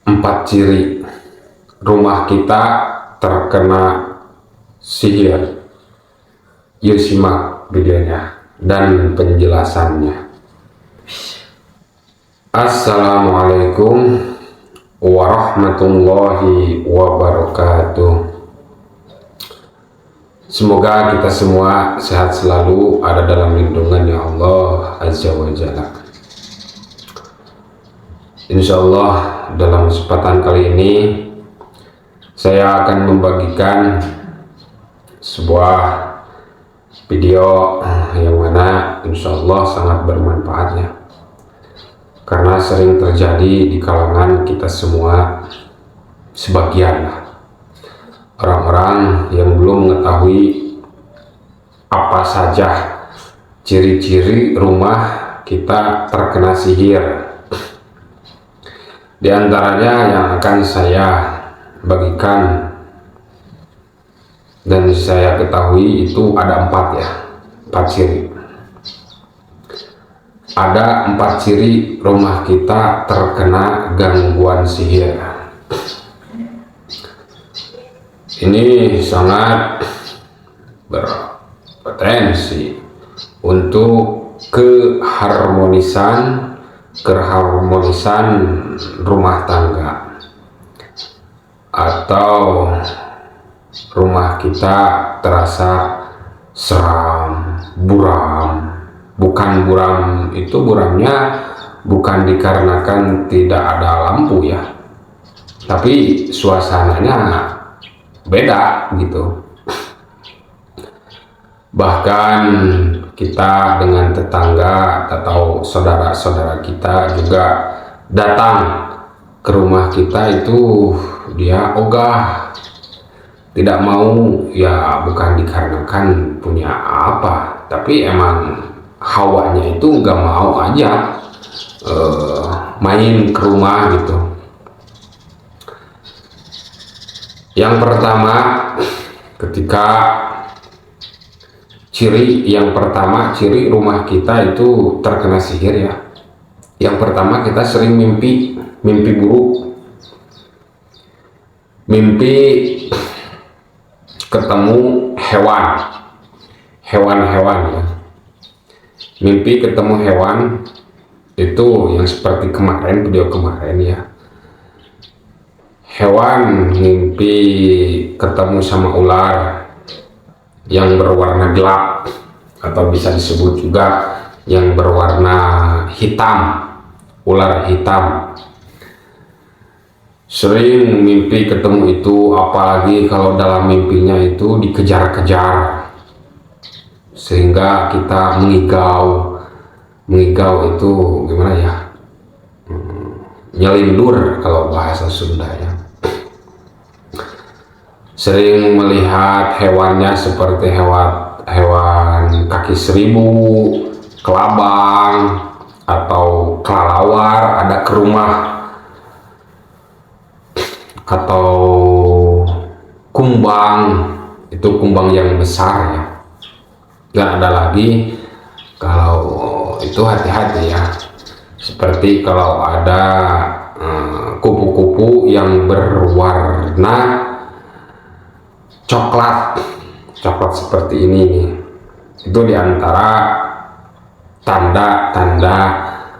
4 ciri rumah kita terkena sihir. Yuk simak videonya dan penjelasannya. Assalamualaikum warahmatullahi wabarakatuh. Semoga kita semua sehat selalu, ada dalam lindungannya Allah Azza wa Jalla. Insya Allah dalam kesempatan kali ini saya akan membagikan sebuah video yang mana insya Allah sangat bermanfaat ya, karena sering terjadi di kalangan kita semua, sebagian lah orang-orang yang belum mengetahui apa saja ciri-ciri rumah kita terkena sihir. Di antaranya yang akan saya bagikan dan saya ketahui itu ada 4 ya, 4 ciri. Ada 4 ciri rumah kita terkena gangguan sihir. Ini sangat berpotensi untuk keharmonisan rumah tangga, atau rumah kita terasa seram, buram. Bukan buram, itu buramnya bukan dikarenakan tidak ada lampu ya, tapi suasananya beda gitu. Bahkan kita dengan tetangga atau saudara-saudara kita juga datang ke rumah kita itu dia ogah, tidak mau ya, bukan dikarenakan punya apa, tapi emang hawanya itu nggak mau aja main ke rumah gitu. Yang pertama, ketika ciri rumah kita itu terkena sihir ya. Yang pertama, kita sering mimpi buruk. Mimpi ketemu hewan ya. Mimpi ketemu hewan itu yang seperti video kemarin ya. Hewan mimpi ketemu sama ular yang berwarna gelap, atau bisa disebut juga yang berwarna hitam, ular hitam. Sering mimpi ketemu itu, apalagi kalau dalam mimpinya itu dikejar-kejar, sehingga kita mengigau itu gimana ya, nyelindur kalau bahasa Sunda ya. Sering melihat hewannya seperti hewan kaki seribu, kelabang, atau kelelawar ada ke rumah, atau kumbang, itu kumbang yang besar ya. Dan ada lagi, kalau itu hati-hati ya, seperti kalau ada kupu-kupu yang berwarna coklat seperti ini nih. Itu diantara tanda-tanda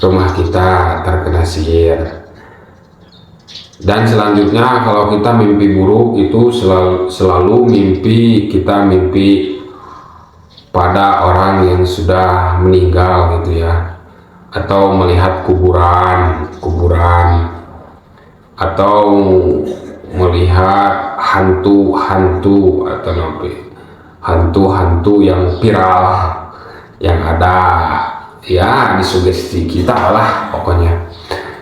rumah kita terkena sihir. Dan selanjutnya, kalau kita mimpi buruk itu selalu mimpi pada orang yang sudah meninggal gitu ya, atau melihat kuburan, atau melihat hantu atau hantu yang viral, yang ada ya disugesti kita lah pokoknya.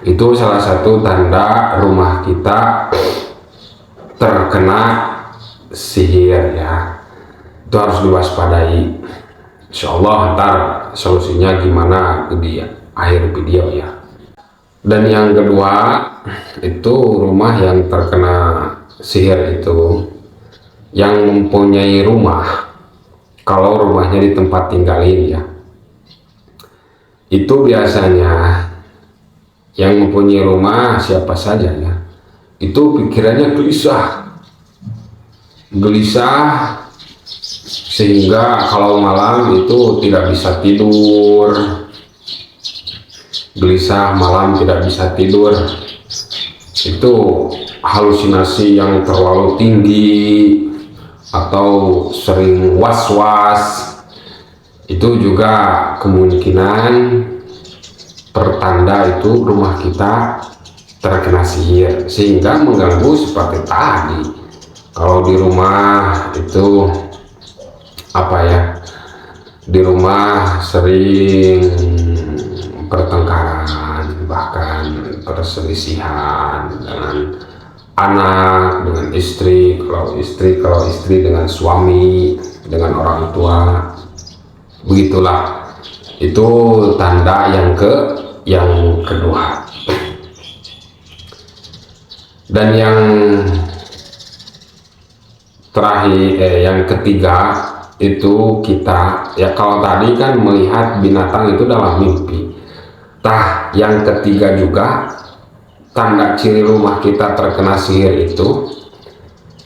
Itu salah satu tanda rumah kita terkena sihir ya. Itu harus diwaspadai. Insya Allah ntar solusinya gimana di akhir video ya. Dan yang kedua, itu rumah yang terkena sihir itu yang mempunyai rumah, kalau rumahnya di tempat tinggalin ya, itu biasanya yang mempunyai rumah siapa saja ya, itu pikirannya gelisah sehingga kalau malam itu tidak bisa tidur, gelisah malam tidak bisa tidur, itu halusinasi yang terlalu tinggi atau sering was-was, itu juga kemungkinan pertanda itu rumah kita terkena sihir sehingga mengganggu seperti tadi. Kalau di rumah itu apa ya, di rumah sering pertengkaran, bahkan perselisihan dengan anak, dengan istri, kalau istri dengan suami, dengan orang tua, begitulah. Itu tanda yang kedua. Dan yang terakhir, yang ketiga itu kita ya, kalau tadi kan melihat binatang itu dalam mimpi. Yang ketiga juga tanda ciri rumah kita terkena sihir itu,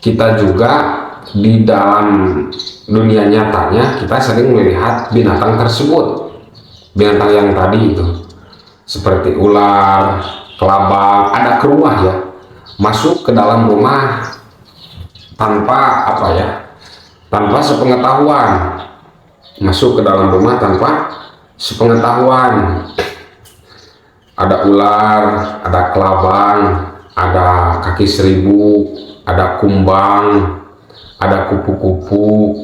kita juga di dalam dunia nyatanya kita sering melihat binatang tersebut, binatang yang tadi itu seperti ular, kelabang, ada ke rumah ya, masuk ke dalam rumah tanpa apa ya, tanpa sepengetahuan, masuk ke dalam rumah tanpa sepengetahuan. Ada ular, ada kelabang, ada kaki seribu, ada kumbang, ada kupu-kupu,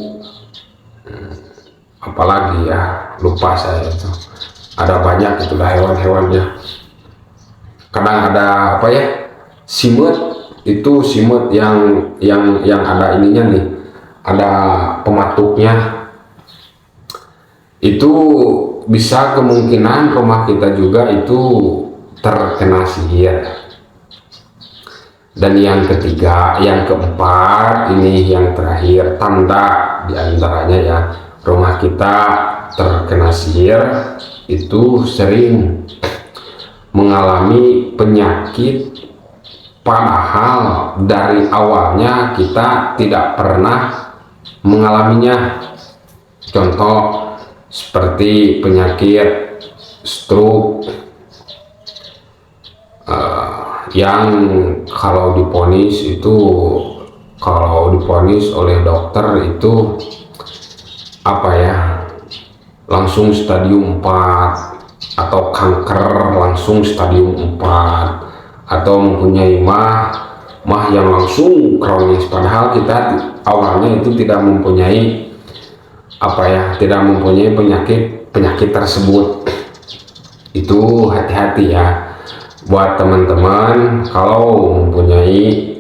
apalagi ya, lupa saya itu. Ada banyak itulah hewan-hewannya. Kadang ada apa ya, simut, itu simut yang ada ininya nih, ada pematuknya. Itu bisa kemungkinan rumah kita juga itu terkena sihir. Dan yang ketiga, yang keempat, ini yang terakhir, tanda diantaranya ya, rumah kita terkena sihir itu sering mengalami penyakit, padahal dari awalnya kita tidak pernah mengalaminya. Contoh seperti penyakit stroke, yang kalau diponis oleh dokter itu apa ya, langsung stadium 4, atau kanker langsung stadium 4, atau mempunyai mah yang langsung kronis, padahal kita awalnya itu tidak mempunyai apa ya, tidak mempunyai penyakit tersebut. Itu hati-hati ya buat teman-teman, kalau mempunyai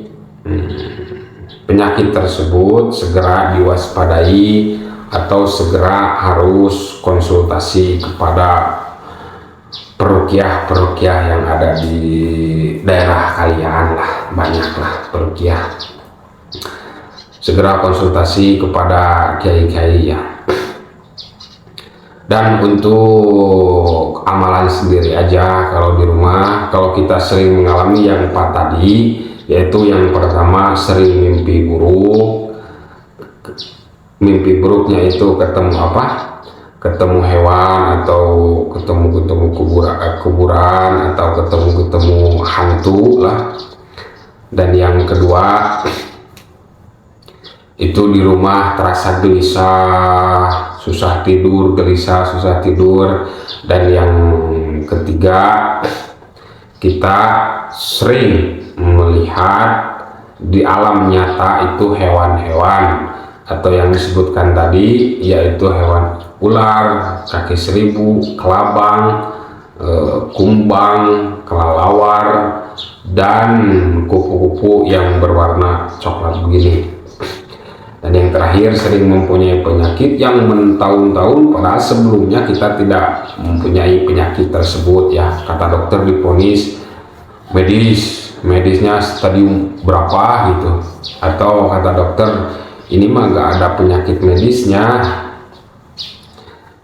penyakit tersebut segera diwaspadai atau segera harus konsultasi kepada peruqyah yang ada di daerah kalian lah, banyaklah peruqyah. Segera konsultasi kepada kiai-kiai ya. Dan untuk amalan sendiri aja, kalau di rumah, kalau kita sering mengalami yang 4 tadi, yaitu yang pertama sering mimpi buruk. Mimpi buruknya itu ketemu apa? Ketemu hewan, atau ketemu kuburan, atau ketemu hantu lah. Dan yang kedua itu di rumah terasa gelisah, susah tidur, dan yang ketiga kita sering melihat di alam nyata itu hewan-hewan, atau yang disebutkan tadi yaitu hewan ular, kaki seribu, kelabang, kumbang, kelelawar, dan kupu-kupu yang berwarna coklat begini. Dan yang terakhir sering mempunyai penyakit yang bertahun-tahun, padahal sebelumnya kita tidak mempunyai penyakit tersebut ya. Kata dokter diponis medisnya stadium berapa gitu, atau kata dokter ini mah nggak ada penyakit medisnya,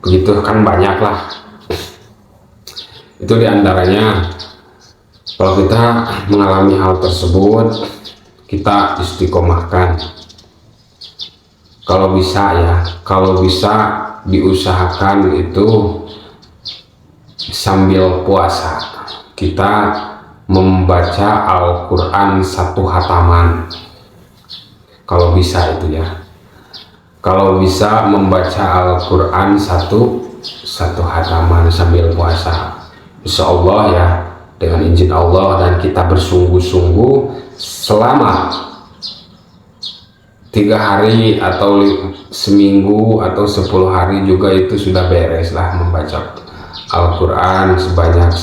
begitu kan, banyak lah. Itu diantaranya Kalau kita mengalami hal tersebut, kita istiqomahkan. Kalau bisa ya, kalau bisa diusahakan itu sambil puasa kita membaca Al-Quran satu hataman. Kalau bisa itu ya, kalau bisa membaca Al-Quran satu hataman sambil puasa, insya Allah ya, dengan izin Allah, dan kita bersungguh-sungguh selama 3 hari atau seminggu atau 10 hari juga itu sudah beres lah membaca Al-Quran sebanyak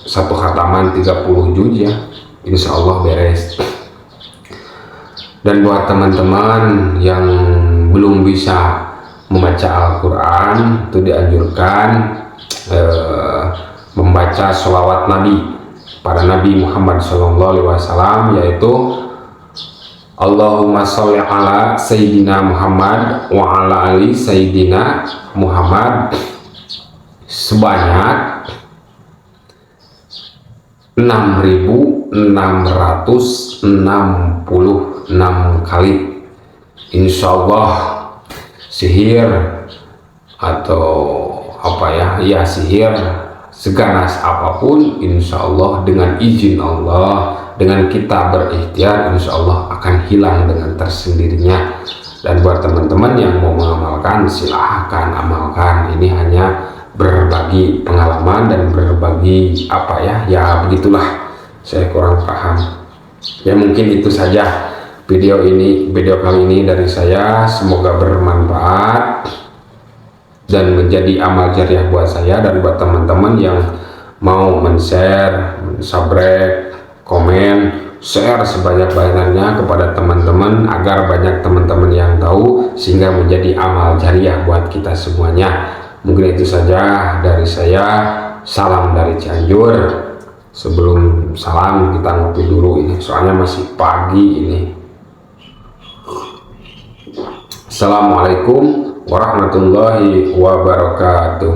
satu khataman 30 juz ya, insya Allah beres. Dan buat teman-teman yang belum bisa membaca Al-Quran, itu dianjurkan membaca sholawat Nabi pada Nabi Muhammad SAW, yaitu Allahumma sholli ala Sayyidina Muhammad wa ala ali Sayyidina Muhammad sebanyak 6.666 kali. Insya Allah sihir atau sihir seganas apapun, insya Allah dengan izin Allah, dengan kita berikhtiar, insya Allah akan hilang dengan tersendirinya. Dan buat teman-teman yang mau mengamalkan, silahkan amalkan. Ini hanya berbagi pengalaman dan berbagi ya begitulah, saya kurang paham ya. Mungkin itu saja video kali ini dari saya, semoga bermanfaat dan menjadi amal jariah buat saya dan buat teman-teman yang mau men-share, subscribe, komen, share sebanyak-banyaknya kepada teman-teman agar banyak teman-teman yang tahu, sehingga menjadi amal jariah buat kita semuanya. Mungkin itu saja dari saya. Salam dari Cianjur. Sebelum salam kita ngopi dulu ini, soalnya masih pagi ini. Assalamualaikum warahmatullahi wabarakatuh.